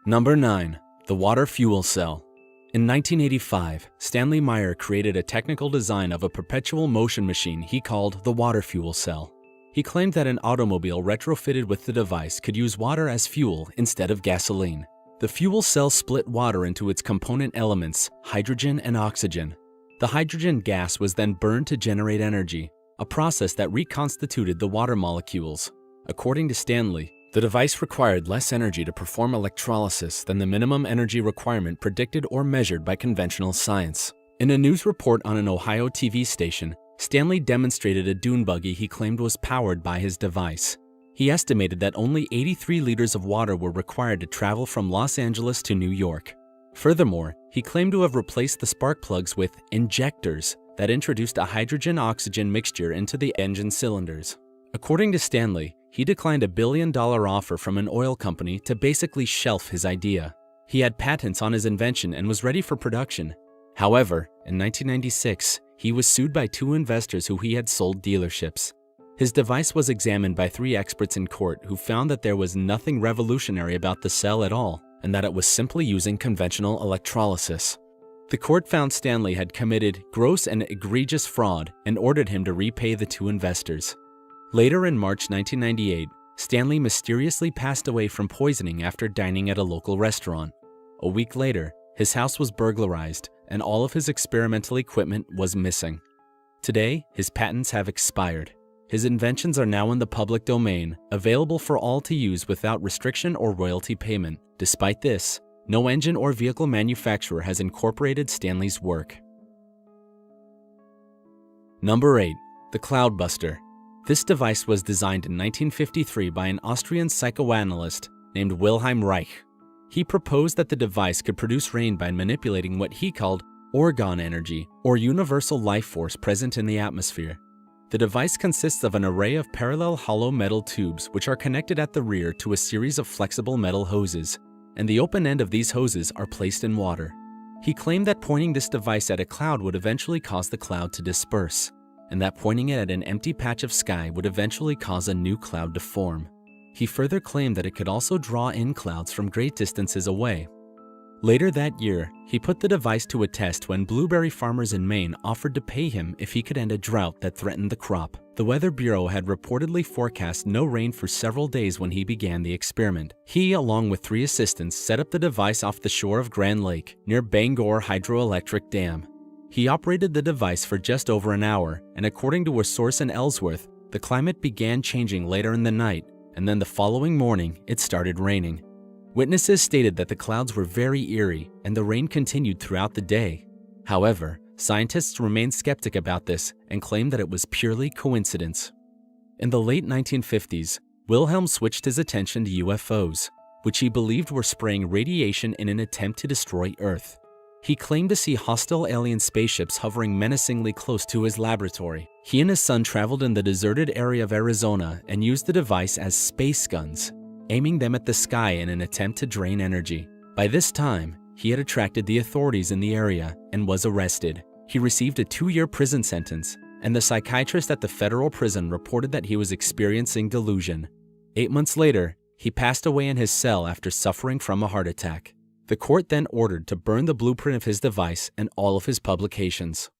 Number 9. The water fuel cell. In 1985, Stanley Meyer created a technical design of a perpetual motion machine he called the water fuel cell. He claimed that an automobile retrofitted with the device could use water as fuel instead of gasoline. The fuel cell split water into its component elements, hydrogen and oxygen. The hydrogen gas was then burned to generate energy, a process that reconstituted the water molecules. According to Stanley, the device required less energy to perform electrolysis than the minimum energy requirement predicted or measured by conventional science. In a news report on an Ohio TV station, Stanley demonstrated a dune buggy he claimed was powered by his device. He estimated that only 83 liters of water were required to travel from Los Angeles to New York. Furthermore, he claimed to have replaced the spark plugs with injectors that introduced a hydrogen-oxygen mixture into the engine cylinders. According to Stanley, he declined $1 billion offer from an oil company to basically shelf his idea. He had patents on his invention and was ready for production. However, in 1996, he was sued by 2 investors who he had sold dealerships. His device was examined by 3 experts in court who found that there was nothing revolutionary about the cell at all, and that it was simply using conventional electrolysis. The court found Stanley had committed gross and egregious fraud and ordered him to repay the 2 investors. Later in March 1998, Stanley mysteriously passed away from poisoning after dining at a local restaurant. A week later, his house was burglarized and all of his experimental equipment was missing. Today, his patents have expired. His inventions are now in the public domain, available for all to use without restriction or royalty payment. Despite this, no engine or vehicle manufacturer has incorporated Stanley's work. Number 8. The Cloudbuster. This device was designed in 1953 by an Austrian psychoanalyst named Wilhelm Reich. He proposed that the device could produce rain by manipulating what he called orgone energy, or universal life force present in the atmosphere. The device consists of an array of parallel hollow metal tubes which are connected at the rear to a series of flexible metal hoses, and the open end of these hoses are placed in water. He claimed that pointing this device at a cloud would eventually cause the cloud to disperse, and that pointing it at an empty patch of sky would eventually cause a new cloud to form. He further claimed that it could also draw in clouds from great distances away. Later that year, he put the device to a test when blueberry farmers in Maine offered to pay him if he could end a drought that threatened the crop. The Weather Bureau had reportedly forecast no rain for several days when he began the experiment. He, along with 3 assistants, set up the device off the shore of Grand Lake, near Bangor Hydroelectric Dam. He operated the device for just over an hour, and according to a source in Ellsworth, the climate began changing later in the night, and then the following morning, it started raining. Witnesses stated that the clouds were very eerie, and the rain continued throughout the day. However, scientists remained skeptic about this and claimed that it was purely coincidence. In the late 1950s, Wilhelm switched his attention to UFOs, which he believed were spraying radiation in an attempt to destroy Earth. He claimed to see hostile alien spaceships hovering menacingly close to his laboratory. He and his son traveled in the deserted area of Arizona and used the device as space guns, aiming them at the sky in an attempt to drain energy. By this time, he had attracted the authorities in the area and was arrested. He received a 2-year prison sentence, and the psychiatrist at the federal prison reported that he was experiencing delusion. 8 months later, he passed away in his cell after suffering from a heart attack. The court then ordered to burn the blueprint of his device and all of his publications.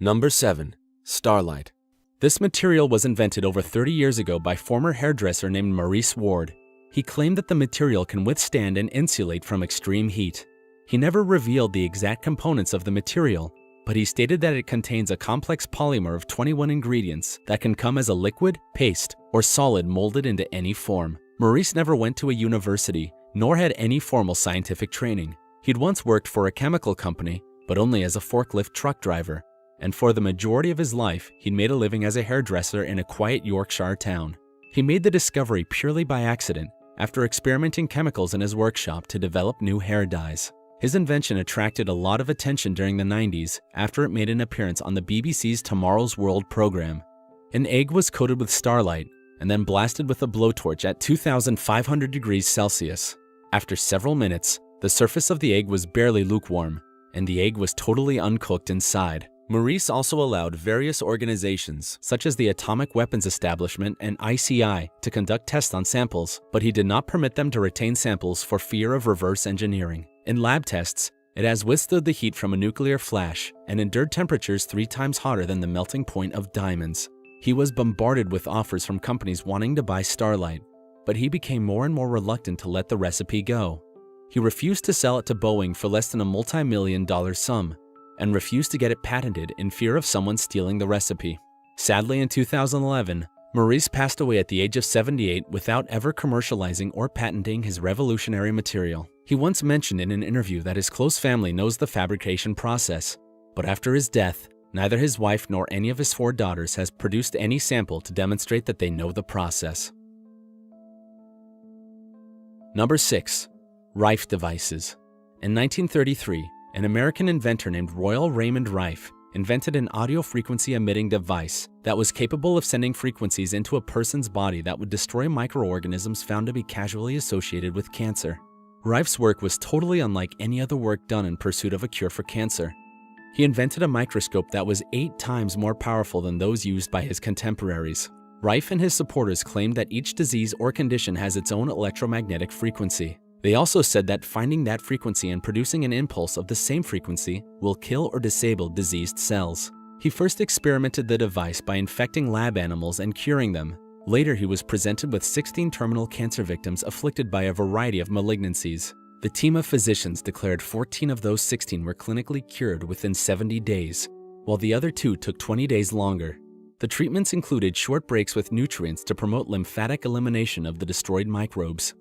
Number 7. Starlight. This material was invented over 30 years ago by former hairdresser named Maurice Ward. He claimed that the material can withstand and insulate from extreme heat. He never revealed the exact components of the material, but he stated that it contains a complex polymer of 21 ingredients that can come as a liquid, paste, or solid molded into any form. Maurice never went to a university, nor had any formal scientific training. He'd once worked for a chemical company, but only as a forklift truck driver. And for the majority of his life, he'd made a living as a hairdresser in a quiet Yorkshire town. He made the discovery purely by accident, after experimenting chemicals in his workshop to develop new hair dyes. His invention attracted a lot of attention during the 90s after it made an appearance on the BBC's Tomorrow's World program. An egg was coated with starlight and then blasted with a blowtorch at 2,500 degrees Celsius. After several minutes, the surface of the egg was barely lukewarm, and the egg was totally uncooked inside. Maurice also allowed various organizations, such as the Atomic Weapons Establishment and ICI, to conduct tests on samples, but he did not permit them to retain samples for fear of reverse engineering. In lab tests, it has withstood the heat from a nuclear flash and endured temperatures 3 times hotter than the melting point of diamonds. He was bombarded with offers from companies wanting to buy Starlight, but he became more and more reluctant to let the recipe go. He refused to sell it to Boeing for less than a multi-million-dollar sum, and refused to get it patented in fear of someone stealing the recipe. Sadly, in 2011, Maurice passed away at the age of 78 without ever commercializing or patenting his revolutionary material. He once mentioned in an interview that his close family knows the fabrication process, but after his death, neither his wife nor any of his 4 daughters has produced any sample to demonstrate that they know the process. Number 6. Rife devices. In 1933, an American inventor named Royal Raymond Rife invented an audio frequency emitting device that was capable of sending frequencies into a person's body that would destroy microorganisms found to be causally associated with cancer. Rife's work was totally unlike any other work done in pursuit of a cure for cancer. He invented a microscope that was 8 times more powerful than those used by his contemporaries. Rife and his supporters claimed that each disease or condition has its own electromagnetic frequency. They also said that finding that frequency and producing an impulse of the same frequency will kill or disable diseased cells. He first experimented the device by infecting lab animals and curing them. Later, he was presented with 16 terminal cancer victims afflicted by a variety of malignancies. The team of physicians declared 14 of those 16 were clinically cured within 70 days, while the other 2 took 20 days longer. The treatments included short breaks with nutrients to promote lymphatic elimination of the destroyed microbes.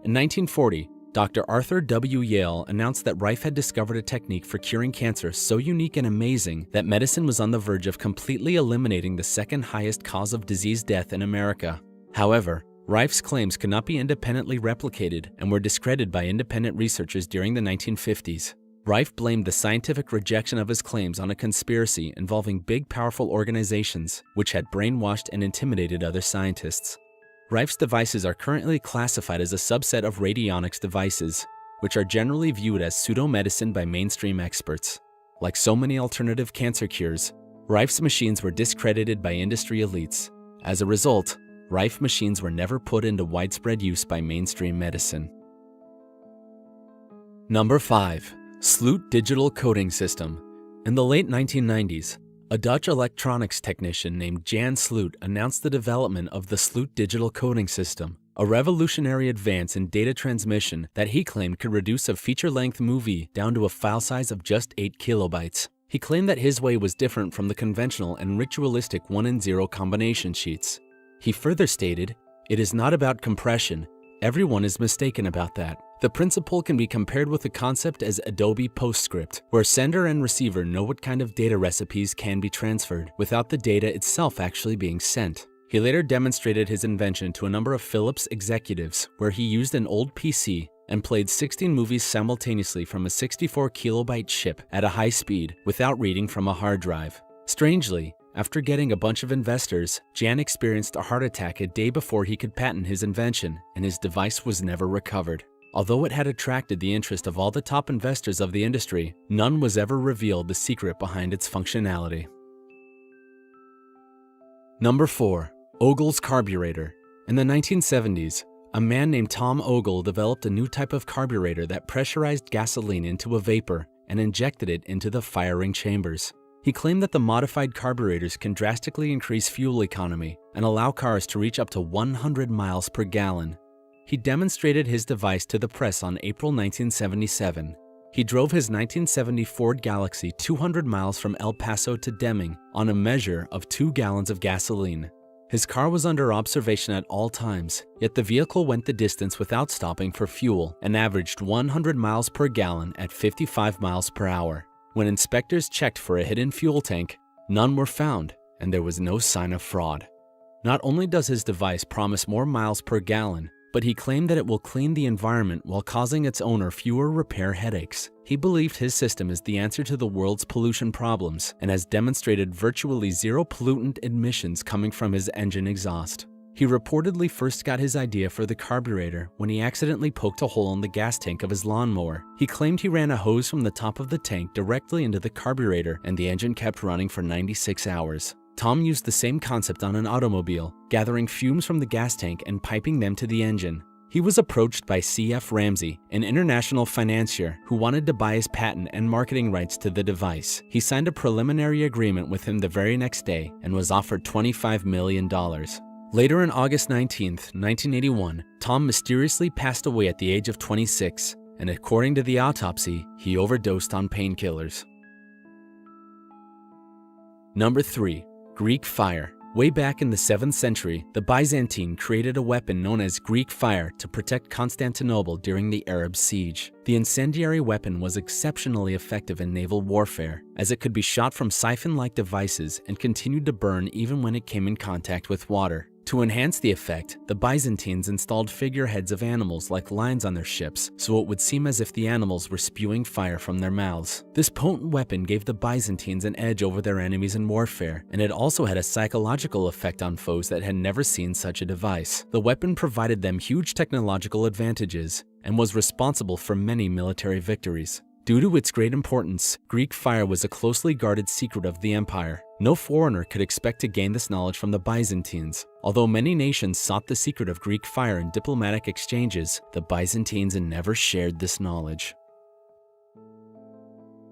In 1940, Dr. Arthur W. Yale announced that Rife had discovered a technique for curing cancer so unique and amazing that medicine was on the verge of completely eliminating the second highest cause of disease death in America. However, Rife's claims could not be independently replicated and were discredited by independent researchers during the 1950s. Rife blamed the scientific rejection of his claims on a conspiracy involving big, powerful organizations which had brainwashed and intimidated other scientists. Rife's devices are currently classified as a subset of radionics devices, which are generally viewed as pseudo-medicine by mainstream experts. Like so many alternative cancer cures, Rife's machines were discredited by industry elites. As a result, Rife machines were never put into widespread use by mainstream medicine. Number 5. Sloot Digital Coding System. In the late 1990s, a Dutch electronics technician named Jan Sloot announced the development of the Sloot Digital Coding System, a revolutionary advance in data transmission that he claimed could reduce a feature-length movie down to a file size of just 8 kilobytes. He claimed that his way was different from the conventional and ritualistic 1 and 0 combination sheets. He further stated, "It is not about compression. Everyone is mistaken about that. The principle can be compared with the concept as Adobe PostScript, where sender and receiver know what kind of data recipes can be transferred, without the data itself actually being sent." He later demonstrated his invention to a number of Philips executives, where he used an old PC and played 16 movies simultaneously from a 64 kilobyte chip at a high speed without reading from a hard drive. Strangely, after getting a bunch of investors, Jan experienced a heart attack a day before he could patent his invention, and his device was never recovered. Although it had attracted the interest of all the top investors of the industry, none was ever revealed the secret behind its functionality. Number 4. Ogle's carburetor. In the 1970s, a man named Tom Ogle developed a new type of carburetor that pressurized gasoline into a vapor and injected it into the firing chambers. He claimed that the modified carburetors can drastically increase fuel economy and allow cars to reach up to 100 miles per gallon. He demonstrated his device to the press on April 1977. He drove his 1970 Ford Galaxy 200 miles from El Paso to Deming on a measure of 2 gallons of gasoline. His car was under observation at all times, yet the vehicle went the distance without stopping for fuel and averaged 100 miles per gallon at 55 miles per hour. When inspectors checked for a hidden fuel tank, none were found, and there was no sign of fraud. Not only does his device promise more miles per gallon, but he claimed that it will clean the environment while causing its owner fewer repair headaches. He believed his system is the answer to the world's pollution problems and has demonstrated virtually zero pollutant emissions coming from his engine exhaust. He reportedly first got his idea for the carburetor when he accidentally poked a hole in the gas tank of his lawnmower. He claimed he ran a hose from the top of the tank directly into the carburetor, and the engine kept running for 96 hours. Tom used the same concept on an automobile, gathering fumes from the gas tank and piping them to the engine. He was approached by C.F. Ramsey, an international financier who wanted to buy his patent and marketing rights to the device. He signed a preliminary agreement with him the very next day and was offered $25 million. Later on August 19, 1981, Tom mysteriously passed away at the age of 26, and according to the autopsy, he overdosed on painkillers. Number 3. Greek fire. Way back in the 7th century, the Byzantine created a weapon known as Greek fire to protect Constantinople during the Arab siege. The incendiary weapon was exceptionally effective in naval warfare, as it could be shot from siphon-like devices and continued to burn even when it came in contact with water. To enhance the effect, the Byzantines installed figureheads of animals like lions on their ships, so it would seem as if the animals were spewing fire from their mouths. This potent weapon gave the Byzantines an edge over their enemies in warfare, and it also had a psychological effect on foes that had never seen such a device. The weapon provided them huge technological advantages and was responsible for many military victories. Due to its great importance, Greek fire was a closely guarded secret of the empire. No foreigner could expect to gain this knowledge from the Byzantines. Although many nations sought the secret of Greek fire in diplomatic exchanges, the Byzantines never shared this knowledge.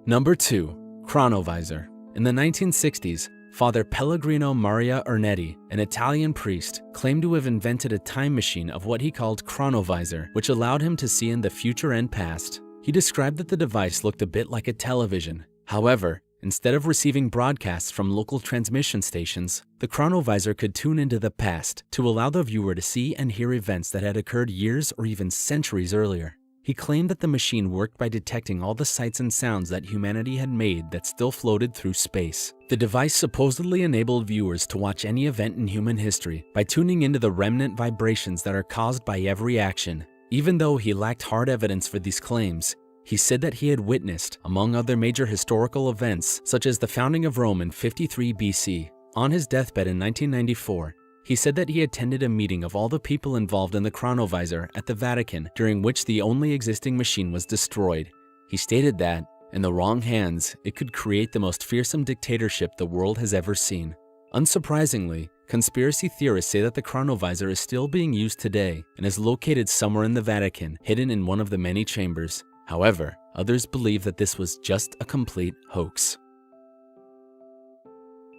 Number 2. Chronovisor. In the 1960s, Father Pellegrino Maria Ernetti, an Italian priest, claimed to have invented a time machine of what he called chronovisor, which allowed him to see in the future and past. He described that the device looked a bit like a television. However, instead of receiving broadcasts from local transmission stations, the chronovisor could tune into the past to allow the viewer to see and hear events that had occurred years or even centuries earlier. He claimed that the machine worked by detecting all the sights and sounds that humanity had made that still floated through space. The device supposedly enabled viewers to watch any event in human history by tuning into the remnant vibrations that are caused by every action. Even though he lacked hard evidence for these claims, he said that he had witnessed, among other major historical events, such as the founding of Rome in 53 BC. On his deathbed in 1994, he said that he attended a meeting of all the people involved in the chronovisor at the Vatican, during which the only existing machine was destroyed. He stated that, in the wrong hands, it could create the most fearsome dictatorship the world has ever seen. Unsurprisingly, conspiracy theorists say that the chronovisor is still being used today and is located somewhere in the Vatican, hidden in one of the many chambers. However, others believe that this was just a complete hoax.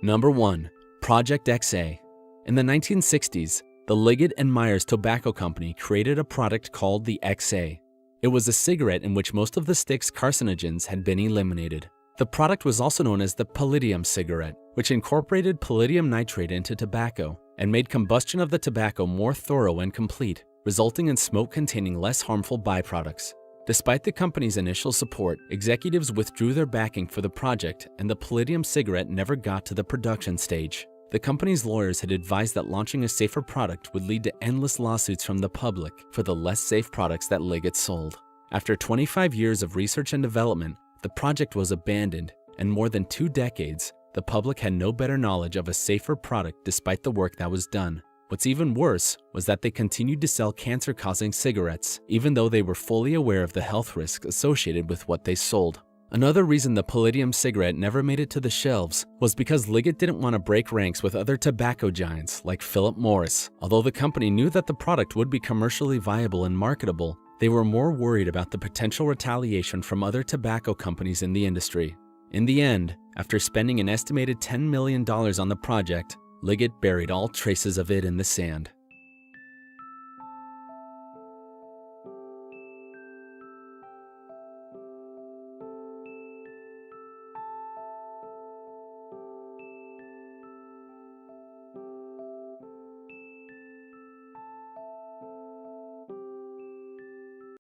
Number 1. Project XA. In the 1960s, the Liggett and Myers Tobacco Company created a product called the XA. It was a cigarette in which most of the stick's carcinogens had been eliminated. The product was also known as the palladium cigarette, which incorporated palladium nitrate into tobacco and made combustion of the tobacco more thorough and complete, resulting in smoke containing less harmful byproducts. Despite the company's initial support, executives withdrew their backing for the project, and the palladium cigarette never got to the production stage. The company's lawyers had advised that launching a safer product would lead to endless lawsuits from the public for the less safe products that Liggett sold. After 25 years of research and development, the project was abandoned, and more than 2 decades, the public had no better knowledge of a safer product despite the work that was done. What's even worse was that they continued to sell cancer-causing cigarettes, even though they were fully aware of the health risks associated with what they sold. Another reason the palladium cigarette never made it to the shelves was because Liggett didn't want to break ranks with other tobacco giants like Philip Morris. Although the company knew that the product would be commercially viable and marketable, they were more worried about the potential retaliation from other tobacco companies in the industry. In the end, after spending an estimated $10 million on the project, Liggett buried all traces of it in the sand.